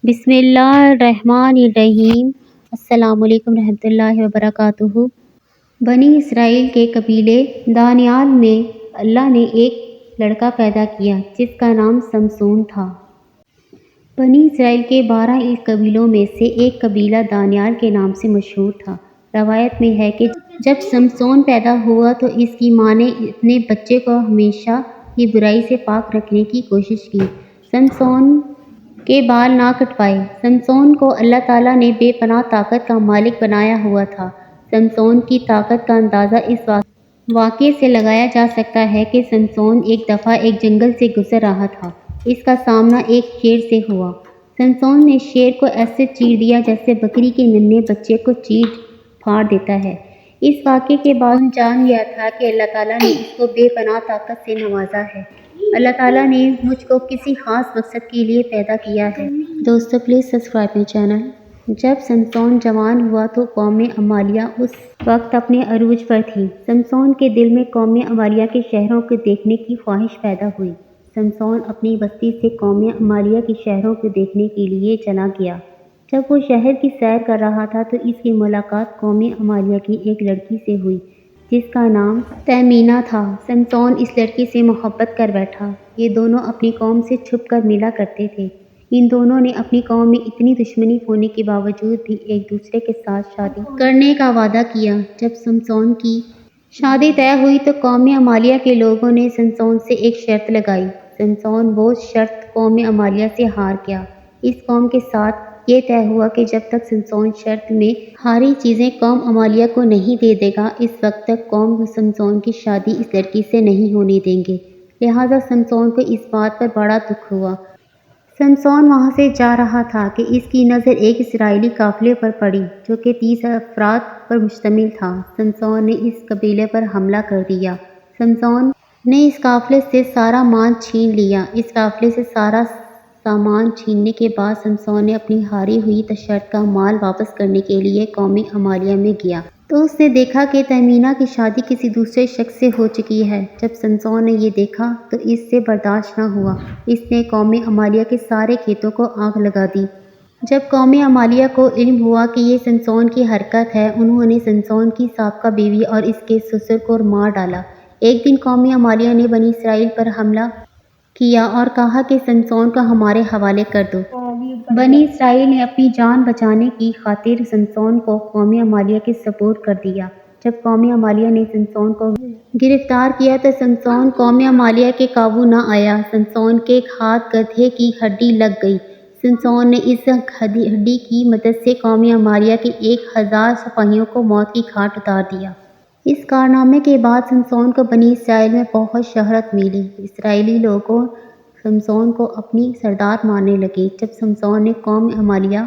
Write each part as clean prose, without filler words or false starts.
بسم اللہ الرحمن الرحیم۔ السلام علیکم رحمۃ اللہ وبرکاتہ۔ بنی اسرائیل کے قبیلے دانیال میں اللہ نے ایک لڑکا پیدا کیا جس کا نام سمسون تھا۔ بنی اسرائیل کے 12 قبیلوں میں سے ایک قبیلہ دانیال کے نام سے مشہور تھا۔ روایت میں ہے کہ جب سمسون پیدا ہوا تو اس کی ماں نے اپنے بچے کو ہمیشہ کی برائی سے پاک رکھنے کی کوشش کی۔ سمسون کے بال نہ کٹوائے۔ سمسون کو اللہ تعالیٰ نے بے پناہ طاقت کا مالک بنایا ہوا تھا۔ سمسون کی طاقت کا اندازہ اس واقعے سے لگایا جا سکتا ہے کہ سمسون ایک دفعہ ایک جنگل سے گزر رہا تھا۔ اس کا سامنا ایک شیر سے ہوا۔ سمسون نے شیر کو ایسے چیر دیا جیسے بکری کے ننھے بچے کو چیر پھاڑ دیتا ہے۔ اس واقعے کے بعد سمسون جان گیا تھا کہ اللہ تعالیٰ نے اس کو بے پناہ طاقت سے نوازا ہے۔ اللہ تعالیٰ نے مجھ کو کسی خاص مقصد کے لیے پیدا کیا ہے۔ دوستو پلیز سبسکرائب مائی چینل۔ جب سمسون جوان ہوا تو قوم عمالیہ اس وقت اپنے عروج پر تھی۔ سمسون کے دل میں قوم عمالیہ کے شہروں کو دیکھنے کی خواہش پیدا ہوئی۔ سمسون اپنی بستی سے قوم عمالیہ کے شہروں کو دیکھنے کے لیے چلا گیا۔ جب وہ شہر کی سیر کر رہا تھا تو اس کی ملاقات قوم عمالیہ کی ایک لڑکی سے ہوئی جس کا نام تہمینہ تھا۔ سمسون اس لڑکی سے محبت کر بیٹھا۔ یہ دونوں اپنی قوم سے چھپ کر ملا کرتے تھے۔ ان دونوں نے اپنی قوم میں اتنی دشمنی ہونے کے باوجود بھی ایک دوسرے کے ساتھ شادی کرنے کا وعدہ کیا۔ جب سمسون کی شادی طے ہوئی تو قوم عمالیہ کے لوگوں نے سمسون سے ایک شرط لگائی۔ سمسون وہ شرط قوم عمالیہ سے ہار گیا۔ اس قوم کے ساتھ یہ طے ہوا کہ جب تک سمسون شرط میں ہاری چیزیں قوم عمالیہ کو نہیں دے دے گا اس وقت تک قوم سمسون کی شادی اس لڑکی سے نہیں ہونے دیں گے۔ لہٰذا سمسون کو اس بات پر بڑا دکھ ہوا۔ سمسون وہاں سے جا رہا تھا کہ اس کی نظر ایک اسرائیلی قافلے پر پڑی جو کہ 30 افراد پر مشتمل تھا۔ سمسون نے اس قبیلے پر حملہ کر دیا۔ سمسون نے اس قافلے سے سارا مال چھین لیا۔ اس قافلے سے سارا سامان چھیننے کے بعد سمسون نے اپنی ہاری ہوئی شرط کا مال واپس کرنے کے لیے قوم عمالیہ میں گیا تو اس نے دیکھا کہ تہمینہ کی شادی کسی دوسرے شخص سے ہو چکی ہے۔ جب سمسون نے یہ دیکھا تو اس سے برداشت نہ ہوا۔ اس نے قوم عمالیہ کے سارے کھیتوں کو آگ لگا دی۔ جب قوم عمالیہ کو علم ہوا کہ یہ سمسون کی حرکت ہے انہوں نے سمسون کی سابقہ بیوی اور اس کے سسر کو مار ڈالا۔ ایک دن قوم عمالیہ نے بنی اسرائیل پر حملہ کیا اور کہا کہ سمسون کو ہمارے حوالے کر دو۔ بنی اسرائیل نے اپنی جان بچانے کی خاطر سمسون کو قوم عمالیہ کے سپرد کر دیا۔ جب قوم عمالیہ نے سمسون کو گرفتار کیا تو سمسون قوم عمالیہ کے قابو نہ آیا۔ سمسون کے ہاتھ گدھے کی ہڈی لگ گئی۔ سمسون نے اس ہڈی کی مدد سے قوم عمالیہ کے 1000 سپاہیوں کو موت کی گھاٹ اتار دیا۔ اس کارنامے کے بعد سمسون کو بنی اسرائیل میں بہت شہرت ملی۔ اسرائیلی لوگوں سمسون کو اپنی سردار ماننے لگے۔ جب سمسون نے قوم عمالیہ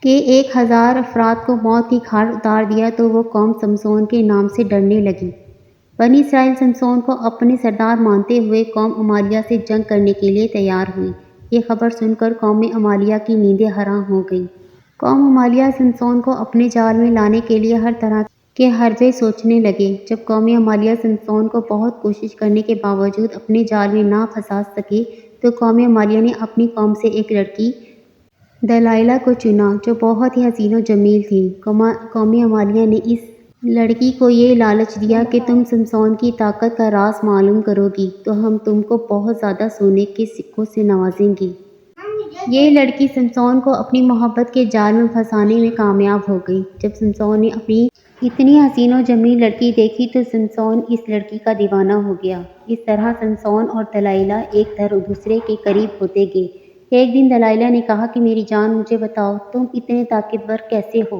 کے 1000 افراد کو موت کی گھاٹ اتار دیا تو وہ قوم سمسون کے نام سے ڈرنے لگی۔ بنی اسرائیل سمسون کو اپنے سردار مانتے ہوئے قوم عمالیہ سے جنگ کرنے کے لیے تیار ہوئی۔ یہ خبر سن کر قوم عمالیہ کی نیندیں حرام ہو گئیں۔ قوم عمالیہ سمسون کو اپنے جال میں لانے کے لیے ہر طرح کے حربے سوچنے لگے۔ جب قوم عمالیہ سمسون کو بہت کوشش کرنے کے باوجود اپنے جال میں نہ پھنسا سکے تو قوم عمالیہ نے اپنی قوم سے ایک لڑکی دلائلہ کو چنا جو بہت ہی حسین و جمیل تھی۔ قوم عمالیہ نے اس لڑکی کو یہ لالچ دیا کہ تم سمسون کی طاقت کا راز معلوم کرو گی تو ہم تم کو بہت زیادہ سونے کے سکوں سے نوازیں گے۔ یہ لڑکی سمسون کو اپنی محبت کے جال میں پھنسانے میں کامیاب ہو گئی۔ جب سمسون نے اپنی اتنی حسین و جمیل لڑکی دیکھی تو سمسون اس لڑکی کا دیوانہ ہو گیا۔ اس طرح سمسون اور دلائلہ ایک دوسرے کے قریب ہوتے گئے۔ ایک دن دلائلہ نے کہا کہ میری جان مجھے بتاؤ تم اتنے طاقتور کیسے ہو؟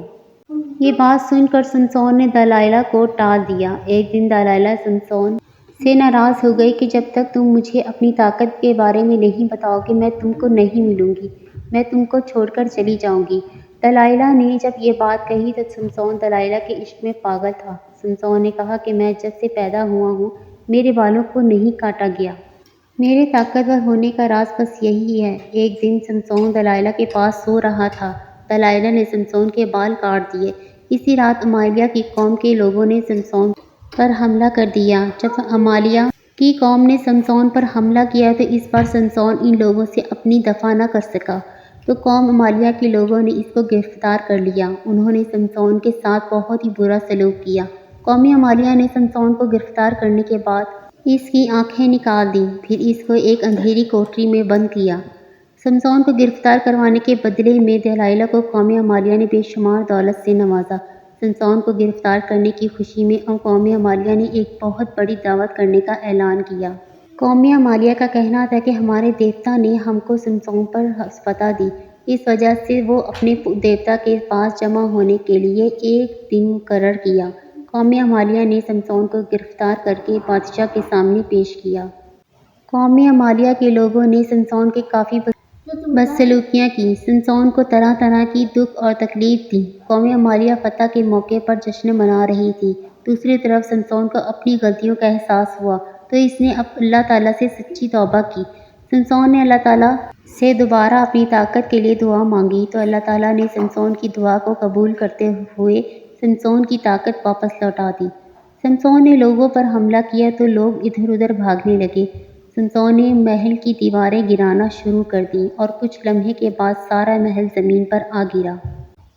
یہ بات سن کر سمسون نے دلائلہ کو ٹال دیا۔ ایک دن دلائلہ سمسون سے ناراض ہو گئی کہ جب تک تم مجھے اپنی طاقت کے بارے میں نہیں بتاؤ گے میں تم کو نہیں ملوں گی، میں تم کو چھوڑ کر چلی جاؤں گی۔ دلائلہ نے جب یہ بات کہی تو سمسون دلائلہ کے عشق میں پاگل تھا۔ سمسون نے کہا کہ میں جب سے پیدا ہوا ہوں میرے بالوں کو نہیں کاٹا گیا۔ میرے طاقتور ہونے کا راز بس یہی ہے۔ ایک دن سمسون دلائلہ کے پاس سو رہا تھا۔ دلائلہ نے سمسون کے بال کاٹ دیے۔ اسی رات عمالیہ کی قوم کے لوگوں نے سمسون پر حملہ کر دیا۔ جب عمالیہ کی قوم نے سمسون پر حملہ کیا تو اس بار سمسون ان لوگوں سے اپنی دفاع نہ کر سکا۔ تو قوم عمالیہ کے لوگوں نے اس کو گرفتار کر لیا۔ انہوں نے سمسون کے ساتھ بہت ہی برا سلوک کیا۔ قوم عمالیہ نے سمسون کو گرفتار کرنے کے بعد اس کی آنکھیں نکال دیں، پھر اس کو ایک اندھیری کوٹری میں بند کیا۔ سمسون کو گرفتار کروانے کے بدلے میں دلائلہ کو قوم عمالیہ نے بے شمار دولت سے نوازا۔ سمسون کو گرفتار کرنے کی خوشی میں قوم عمالیہ نے ایک بہت بڑی دعوت کرنے کا اعلان کیا۔ قوم عمالیہ کا کہنا تھا کہ ہمارے دیوتا نے ہم کو سمسون پر فتح دی، اس وجہ سے وہ اپنے دیوتا کے پاس جمع ہونے کے لیے ایک دن مقرر کیا۔ قوم عمالیہ نے سمسون کو گرفتار کرکے بادشاہ کے سامنے پیش کیا۔ قوم عمالیہ کے لوگوں نے سمسون کے کافی بدسلوکیاں کی، سمسون کو طرح طرح کی دکھ اور تکلیف دی۔ قوم عمالیہ فتح کے موقع پر جشن منا رہی تھی۔ دوسری طرف سمسون کو اپنی غلطیوں کا احساس ہوا تو اس نے اللہ تعالیٰ سے سچی توبہ کی۔ سمسون نے اللہ تعالیٰ سے دوبارہ اپنی طاقت کے لیے دعا مانگی تو اللہ تعالیٰ نے سمسون کی دعا کو قبول کرتے ہوئے سمسون کی طاقت واپس لوٹا دی۔ سمسون نے لوگوں پر حملہ کیا تو لوگ ادھر ادھر بھاگنے لگے۔ سمسون نے محل کی دیواریں گرانا شروع کر دیں اور کچھ لمحے کے بعد سارا محل زمین پر آ گرا۔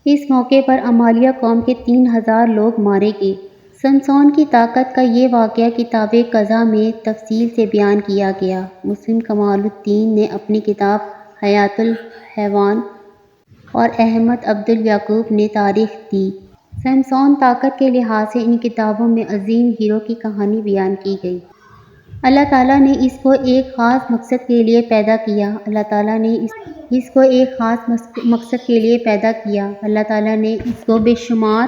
اس موقع پر عمالیہ قوم کے 3000 لوگ مارے گئے۔ سمسون کی طاقت کا یہ واقعہ کتاب قضا میں تفصیل سے بیان کیا گیا۔ مسلم کمال الدین نے اپنی کتاب حیات الحیوان اور احمد عبد الیعقوب نے تاریخ دی۔ سمسون طاقت کے لحاظ سے ان کتابوں میں عظیم ہیرو کی کہانی بیان کی گئی۔ اللہ تعالیٰ نے اس کو ایک خاص مقصد کے لیے پیدا کیا۔ اللہ تعالیٰ نے اس کو ایک خاص مقصد کے لیے پیدا کیا۔ اللہ تعالیٰ نے اس کو بے شمار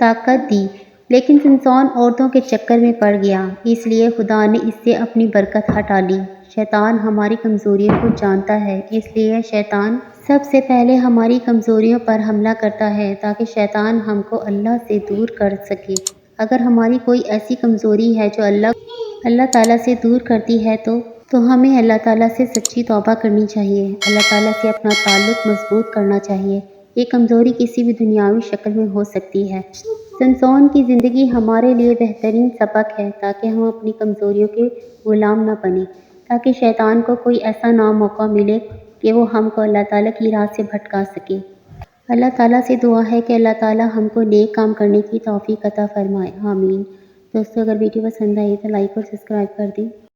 طاقت دی، لیکن سمسون عورتوں کے چکر میں پڑ گیا، اس لیے خدا نے اس سے اپنی برکت ہٹا لی۔ شیطان ہماری کمزوریوں کو جانتا ہے، اس لیے شیطان سب سے پہلے ہماری کمزوریوں پر حملہ کرتا ہے تاکہ شیطان ہم کو اللہ سے دور کر سکے۔ اگر ہماری کوئی ایسی کمزوری ہے جو اللہ تعالیٰ سے دور کرتی ہے تو ہمیں اللہ تعالیٰ سے سچی توبہ کرنی چاہیے، اللہ تعالیٰ سے اپنا تعلق مضبوط کرنا چاہیے۔ یہ کمزوری کسی بھی دنیاوی شکل میں ہو سکتی ہے۔ سمسون کی زندگی ہمارے لیے بہترین سبق ہے تاکہ ہم اپنی کمزوریوں کے غلام نہ بنیں، تاکہ شیطان کو کوئی ایسا نہ موقع ملے کہ وہ ہم کو اللہ تعالیٰ کی راہ سے بھٹکا سکے۔ اللہ تعالیٰ سے دعا ہے کہ اللہ تعالیٰ ہم کو نیک کام کرنے کی توفیق عطا فرمائے، آمین۔ دوستو اگر ویڈیو پسند آئی تو لائک اور سبسکرائب کر دیں۔